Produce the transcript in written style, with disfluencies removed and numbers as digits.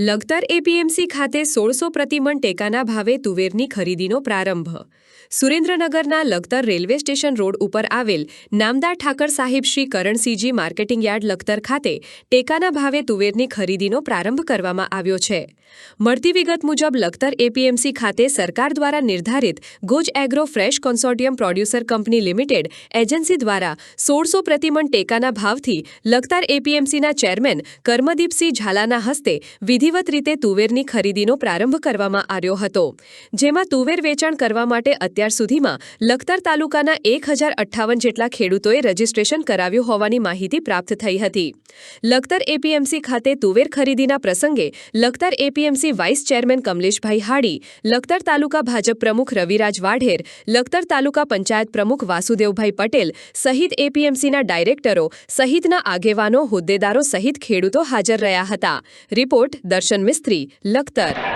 Lakhtar APMC ખાતે 1600 પ્રતિમણ ટેકાના ભાવે તુવેરની ખરીદીનો પ્રારંભ। સુરેન્દ્રનગરના લખતર રેલવે સ્ટેશન રોડ ઉપર આવેલ નામદાર ઠાકર સાહેબ શ્રી કરણસિંહજી માર્કેટિંગ યાર્ડ લખતર ખાતે ટેકાના ભાવે તુવેરની ખરીદીનો પ્રારંભ કરવામાં આવ્યો છે। મળતી વિગત મુજબ લખતર એપીએમસી ખાતે સરકાર દ્વારા નિર્ધારિત Guj Agro Fresh Consortium Producer Company Limited agency દ્વારા 1600 પ્રતિમણ ટેકાના ભાવથી લખતર એપીએમસીના ચેરમેન કર્મદીપસિંહ ઝાલાના હસ્તે વિધિવત રીતે તુવેરની ખરીદીનો પ્રારંભ કરવામાં આવ્યો હતો, જેમાં તુવેર વેચાણ કરવા માટે અત્યાર સુધીમાં લખતર તાલુકાના 1058 જેટલા ખેડૂતોએ રજીસ્ટ્રેશન કરાવ્યું હોવાની માહિતી પ્રાપ્ત થઈ હતી। લખતર એપીએમસી ખાતે તુવેર ખરીદીના પ્રસંગે લખતર એપીએમસી વાઇસ ચેરમેન કમલેશભાઈ હાડી, લખતર તાલુકા ભાજપ પ્રમુખ રવિરાજ વાઢેર, લખતર તાલુકા પંચાયત પ્રમુખ વાસુદેવભાઈ પટેલ સહિત એપીએમસીના ડાયરેક્ટરો સહિતના આગેવાનો, હોદ્દેદારો સહિત ખેડૂતો હાજર રહ્યા હતા। રિપોર્ટ દર્શન મિસ્ત્રી, લખતર।